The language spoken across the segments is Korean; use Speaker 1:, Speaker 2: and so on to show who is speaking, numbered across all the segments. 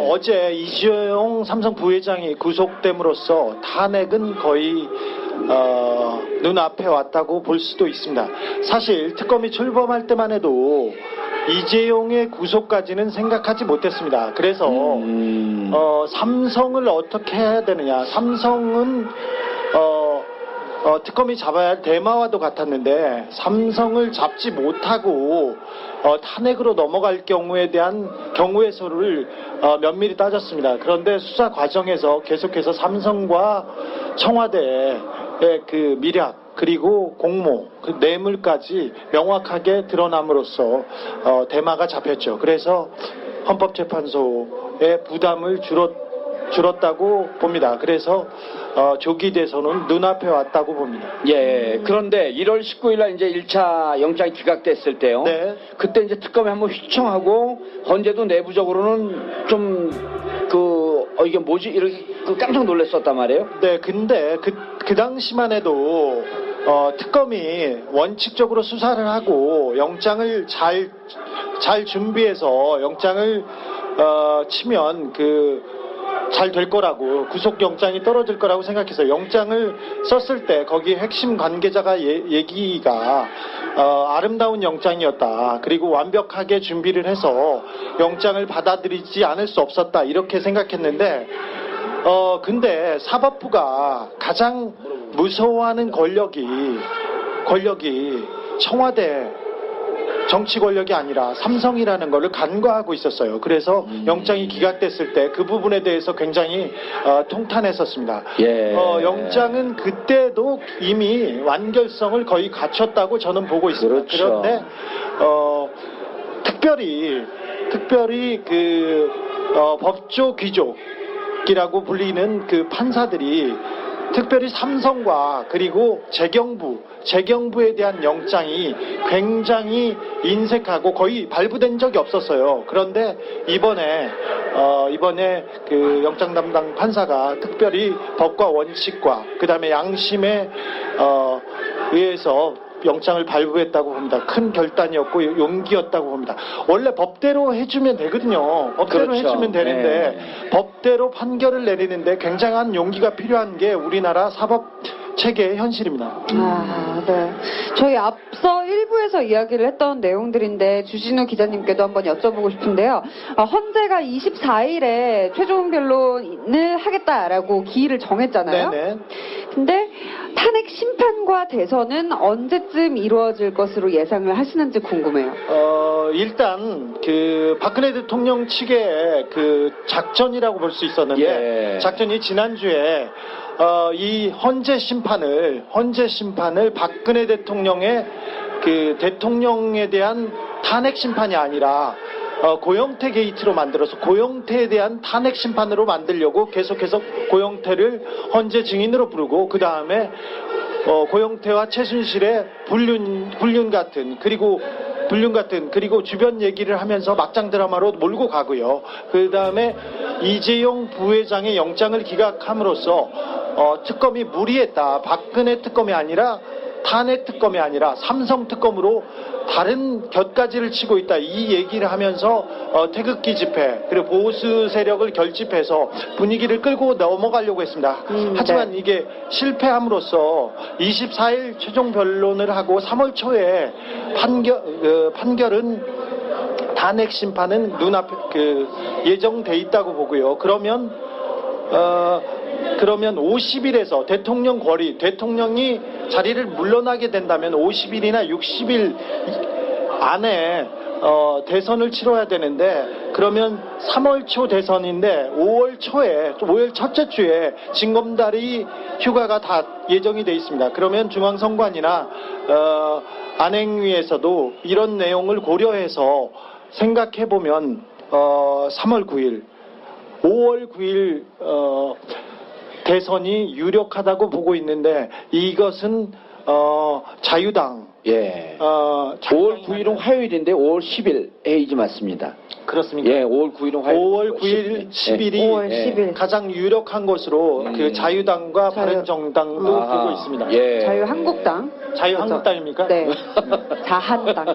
Speaker 1: 어제 이재용 삼성 부회장이 구속됨으로써 탄핵은 거의 눈앞에 왔다고 볼 수도 있습니다. 사실 특검이 출범할 때만 해도 이재용의 구속까지는 생각하지 못했습니다. 그래서 삼성을 어떻게 해야 되느냐. 삼성은 특검이 잡아야 할 대마와도 같았는데 삼성을 잡지 못하고 탄핵으로 넘어갈 경우에 대한 경우의 수를 면밀히 따졌습니다. 그런데 수사 과정에서 계속해서 삼성과 청와대의 그 미략 그리고 공모, 그 뇌물까지 명확하게 드러남으로써 대마가 잡혔죠. 그래서 헌법재판소의 부담을 줄었다고 봅니다. 그래서 조기 대선은 눈앞에 왔다고 봅니다.
Speaker 2: 예. 그런데 1월 19일 날 이제 1차 영장이 기각됐을 때요.
Speaker 1: 네.
Speaker 2: 그때 이제 특검이 한번 휘청하고 헌재도 내부적으로는 좀 이게 뭐지? 이렇게 깜짝 놀랐었단 말이에요.
Speaker 1: 네, 근데 그 당시만 해도 특검이 원칙적으로 수사를 하고 영장을 잘 준비해서 영장을 치면 잘 될 거라고, 구속영장이 떨어질 거라고 생각해서 영장을 썼을 때 거기 핵심 관계자가 얘기가 아름다운 영장이었다. 그리고 완벽하게 준비를 해서 영장을 받아들이지 않을 수 없었다. 이렇게 생각했는데 근데 사법부가 가장 무서워하는 권력이 청와대 정치 권력이 아니라 삼성이라는 것을 간과하고 있었어요. 그래서 영장이 기각됐을 때 그 부분에 대해서 굉장히 통탄했었습니다.
Speaker 2: 예.
Speaker 1: 영장은 그때도 이미 완결성을 거의 갖췄다고 저는 보고 있습니다.
Speaker 2: 그렇죠.
Speaker 1: 그런데 특별히 법조 귀족이라고 불리는 그 판사들이 특별히 삼성과 그리고 재경부에 대한 영장이 굉장히 인색하고 거의 발부된 적이 없었어요. 그런데 이번에 그 영장 담당 판사가 특별히 법과 원칙과 그다음에 양심에 의해서 영장을 발부했다고 봅니다. 큰 결단이었고 용기였다고 봅니다. 원래 법대로 해주면 되거든요. 법대로
Speaker 2: 그렇죠.
Speaker 1: 해주면 되는데 법대로 판결을 내리는데 굉장한 용기가 필요한 게 우리나라 사법 체계의 현실입니다.
Speaker 3: 네. 저희 앞서 1부에서 이야기를 했던 내용들인데 주진우 기자님께도 한번 여쭤보고 싶은데요. 헌재가 24일에 최종 변론을 하겠다라고 기일을 정했잖아요.
Speaker 1: 네네.
Speaker 3: 근데 탄핵 심판과 대선은 언제쯤 이루어질 것으로 예상을 하시는지 궁금해요.
Speaker 1: 일단 박근혜 대통령 측의 작전이라고 볼 수 있었는데 작전이 지난주에 이 헌재 심판을 박근혜 대통령의 대통령에 대한 탄핵 심판이 아니라 고영태 게이트로 만들어서 고영태에 대한 탄핵 심판으로 만들려고 계속해서 고영태를 헌재 증인으로 부르고 그 다음에 고영태와 최순실의 불륜 같은 그리고 주변 얘기를 하면서 막장 드라마로 몰고 가고요. 그 다음에 이재용 부회장의 영장을 기각함으로써 특검이 무리했다. 박근혜 특검이 아니라 탄핵 특검이 아니라 삼성 특검으로 다른 곁가지를 치고 있다. 이 얘기를 하면서 태극기 집회 그리고 보수 세력을 결집해서 분위기를 끌고 넘어가려고 했습니다. 하지만 이게 실패함으로써 24일 최종 변론을 하고 3월 초에 판결은 탄핵 심판은 눈앞에 예정돼 있다고 보고요. 그러면 50일에서 대통령이 자리를 물러나게 된다면 50일이나 60일 안에 대선을 치러야 되는데 그러면 3월 초 대선인데 5월 첫째 주에 징검다리 휴가가 다 예정이 돼 있습니다. 그러면 중앙선관위나 안행위에서도 이런 내용을 고려해서 생각해보면 3월 9일 5월 9일 대선이 유력하다고 보고 있는데 이것은 자유당,
Speaker 2: 예.
Speaker 1: 자유당이
Speaker 2: 5월 9일은 화요일인데 5월 10일 에이지 맞습니다.
Speaker 1: 그렇습니까?
Speaker 2: 예, 5월 9일은 화요일.
Speaker 1: 5월 9일, 10일이
Speaker 3: 5월 10일.
Speaker 1: 가장 유력한 것으로 그 자유당과 바른정당도
Speaker 2: 아하.
Speaker 1: 보고 있습니다.
Speaker 2: 예.
Speaker 3: 자유한국당.
Speaker 1: 자유한국당입니까?
Speaker 3: 네. 자한당.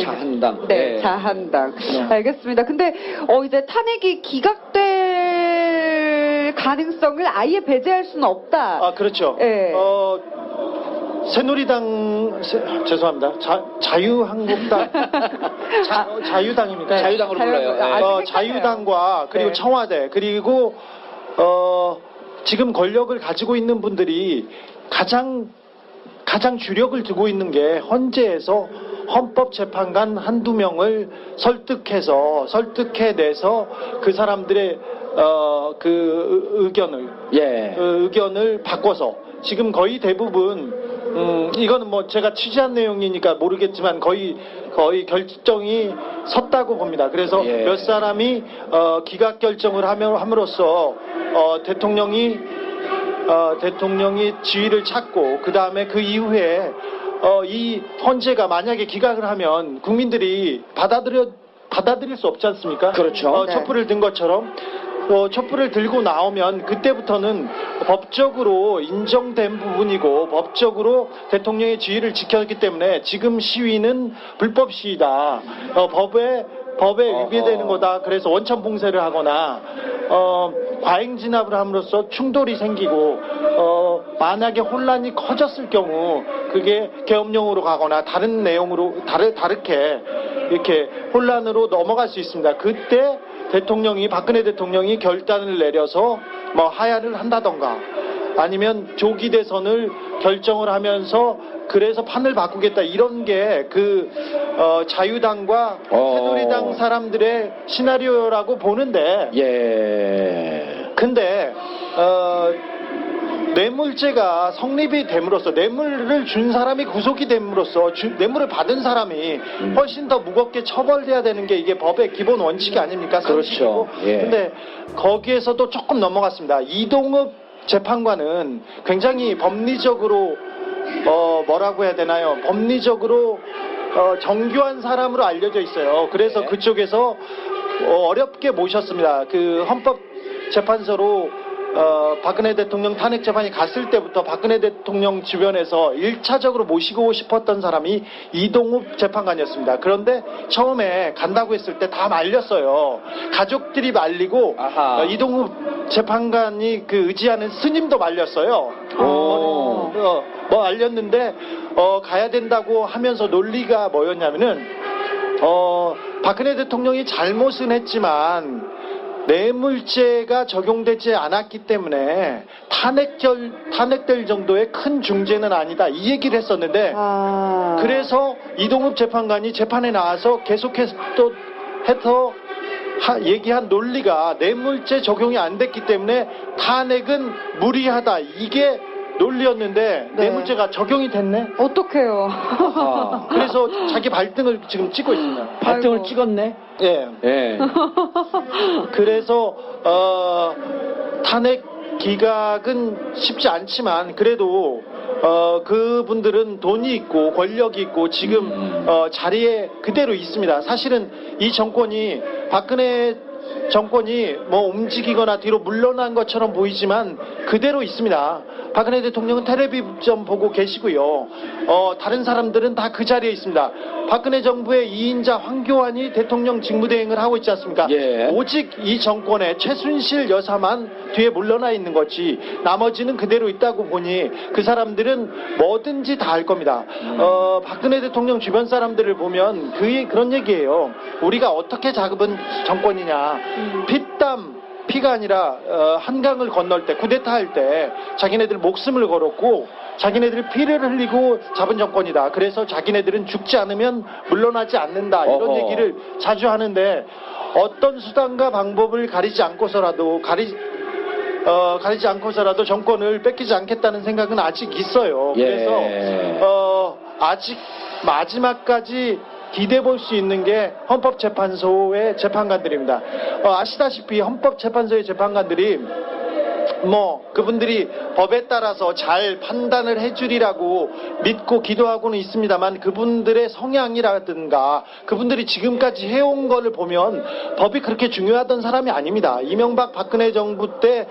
Speaker 2: 자한당.
Speaker 3: 네,
Speaker 2: 예.
Speaker 3: 자한당. 알겠습니다. 근데 이제 탄핵이 기각될 가능성을 아예 배제할 수는 없다.
Speaker 1: 아, 그렇죠.
Speaker 3: 예.
Speaker 1: 새누리당, 죄송합니다. 자유한국당, 자유당입니까?
Speaker 3: 네,
Speaker 2: 자유당으로 불러요. 예.
Speaker 3: 아직 헷갈려요.
Speaker 1: 자유당과 그리고
Speaker 3: 네.
Speaker 1: 청와대 그리고 지금 권력을 가지고 있는 분들이 가장 주력을 두고 있는 게 헌재에서 헌법재판관 한두 명을 설득해내서 그 사람들의 그 의견을 바꿔서 지금 거의 대부분 이거는 뭐 제가 취재한 내용이니까 모르겠지만 거의 결정이 섰다고 봅니다. 그래서
Speaker 2: 예.
Speaker 1: 몇 사람이 기각 결정을 함으로써 대통령이 지위를 찾고 그 다음에 그 이후에 이 헌재가 만약에 기각을 하면 국민들이 받아들일 수 없지 않습니까?
Speaker 2: 그렇죠.
Speaker 3: 네.
Speaker 1: 촛불을 든 것처럼 촛불을 들고 나오면 그때부터는 법적으로 인정된 부분이고 법적으로 대통령의 지위를 지켰기 때문에 지금 시위는 불법 시위다. 법에 위배되는 거다. 그래서 원천 봉쇄를 하거나 과잉 진압을 함으로써 충돌이 생기고 만약에 혼란이 커졌을 경우 그게 계엄령으로 가거나 다른 내용으로 다르게 이렇게 혼란으로 넘어갈 수 있습니다. 그때 박근혜 대통령이 결단을 내려서 뭐 하야를 한다던가 아니면 조기 대선을 결정을 하면서 그래서 판을 바꾸겠다 이런 게 그 자유당과 새누리당 사람들의 시나리오라고 보는데
Speaker 2: 예.
Speaker 1: 근데 뇌물죄가 성립이 됨으로써 뇌물을 준 사람이 구속이 됨으로써 뇌물을 받은 사람이 훨씬 더 무겁게 처벌돼야 되는 게 이게 법의 기본 원칙이 아닙니까?
Speaker 2: 그렇죠. 예.
Speaker 1: 근데 거기에서도 조금 넘어갔습니다. 이동욱 재판관은 굉장히 법리적으로 뭐라고 해야 되나요? 법리적으로 정교한 사람으로 알려져 있어요. 그래서
Speaker 2: 네.
Speaker 1: 그쪽에서 어렵게 모셨습니다. 그 헌법재판소로 박근혜 대통령 탄핵 재판이 갔을 때부터 박근혜 대통령 주변에서 1차적으로 모시고 싶었던 사람이 이동욱 재판관이었습니다. 그런데 처음에 간다고 했을 때 다 말렸어요. 가족들이 말리고
Speaker 2: 아하.
Speaker 1: 이동욱 재판관이 그 의지하는 스님도 말렸어요. 뭐 알렸는데 가야 된다고 하면서 논리가 뭐였냐면은 박근혜 대통령이 잘못은 했지만 뇌물죄가 적용되지 않았기 때문에 탄핵될 정도의 큰 중죄는 아니다 이 얘기를 했었는데 그래서 이동욱 재판관이 재판에 나와서 계속해서 또 해서 얘기한 논리가 뇌물죄 적용이 안 됐기 때문에 탄핵은 무리하다 이게 논리였는데
Speaker 3: 네.
Speaker 1: 뇌물죄가 적용이 됐네.
Speaker 3: 어떡해요.
Speaker 1: 그래서 자기 발등을 지금 찍고 있습니다.
Speaker 2: 발등을
Speaker 3: 아이고.
Speaker 2: 찍었네.
Speaker 1: 예.
Speaker 2: 예.
Speaker 1: 그래서 탄핵 기각은 쉽지 않지만 그래도 그분들은 돈이 있고 권력이 있고 지금 자리에 그대로 있습니다. 사실은 이 정권이 박근혜 정권이 뭐 움직이거나 뒤로 물러난 것처럼 보이지만 그대로 있습니다. 박근혜 대통령은 텔레비전 보고 계시고요. 다른 사람들은 다 그 자리에 있습니다. 박근혜 정부의 2인자 황교안이 대통령 직무대행을 하고 있지 않습니까?
Speaker 2: 예.
Speaker 1: 오직 이 정권의 최순실 여사만 뒤에 물러나 있는 거지 나머지는 그대로 있다고 보니 그 사람들은 뭐든지 다 할 겁니다. 박근혜 대통령 주변 사람들을 보면 그런 얘기예요. 우리가 어떻게 잡은 정권이냐. 피가 아니라 한강을 건널 때 쿠데타 할 때 자기네들 목숨을 걸었고 자기네들이 피를 흘리고 잡은 정권이다. 그래서 자기네들은 죽지 않으면 물러나지 않는다. 이런 얘기를 자주 하는데 어떤 수단과 방법을 가리지 않고서라도 정권을 뺏기지 않겠다는 생각은 아직 있어요. 그래서 아직 마지막까지 기대해 볼 수 있는 게 헌법재판소의 재판관들입니다. 아시다시피 헌법재판소의 재판관들이 그분들이 법에 따라서 잘 판단을 해주리라고 믿고 기도하고는 있습니다만 그분들의 성향이라든가 그분들이 지금까지 해온 거를 보면 법이 그렇게 중요하던 사람이 아닙니다. 이명박 박근혜 정부 때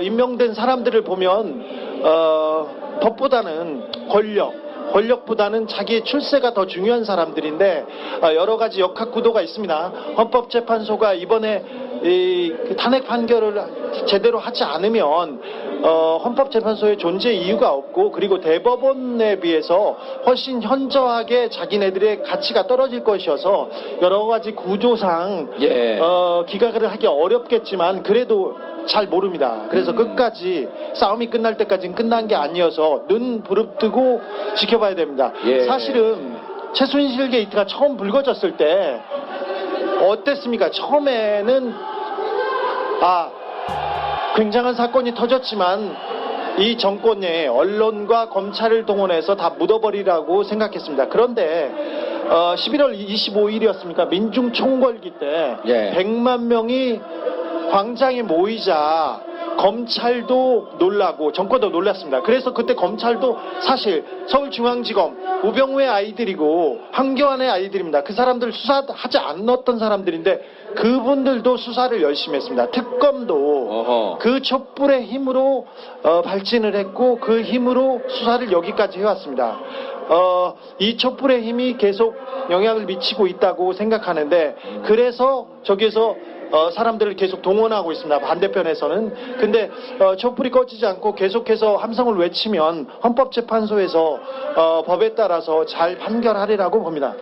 Speaker 1: 임명된 사람들을 보면 법보다는 권력보다는 자기의 출세가 더 중요한 사람들인데 여러 가지 역학 구도가 있습니다. 헌법재판소가 이번에 그 탄핵 판결을 제대로 하지 않으면 헌법재판소의 존재 이유가 없고 그리고 대법원에 비해서 훨씬 현저하게 자기네들의 가치가 떨어질 것이어서 여러 가지 구조상 기각을 하기 어렵겠지만 그래도 잘 모릅니다. 그래서 끝까지 싸움이 끝날 때까지는 끝난 게 아니어서 눈 부릅뜨고 지켜봐야 됩니다. 사실은 최순실 게이트가 처음 불거졌을 때 어땠습니까? 처음에는 굉장한 사건이 터졌지만 이 정권에 언론과 검찰을 동원해서 다 묻어버리라고 생각했습니다. 그런데 11월 25일이었습니까? 민중총궐기 때 100만 명이 광장에 모이자 검찰도 놀라고 정권도 놀랐습니다. 그래서 그때 검찰도 사실 서울중앙지검 우병우의 아이들이고 황교안의 아이들입니다. 그 사람들 수사하지 않았던 사람들인데 그분들도 수사를 열심히 했습니다. 특검도 그 촛불의 힘으로 발진을 했고 그 힘으로 수사를 여기까지 해왔습니다. 이 촛불의 힘이 계속 영향을 미치고 있다고 생각하는데 그래서 저기에서 사람들을 계속 동원하고 있습니다. 반대편에서는. 근데 촛불이 꺼지지 않고 계속해서 함성을 외치면 헌법재판소에서 법에 따라서 잘 판결하리라고 봅니다.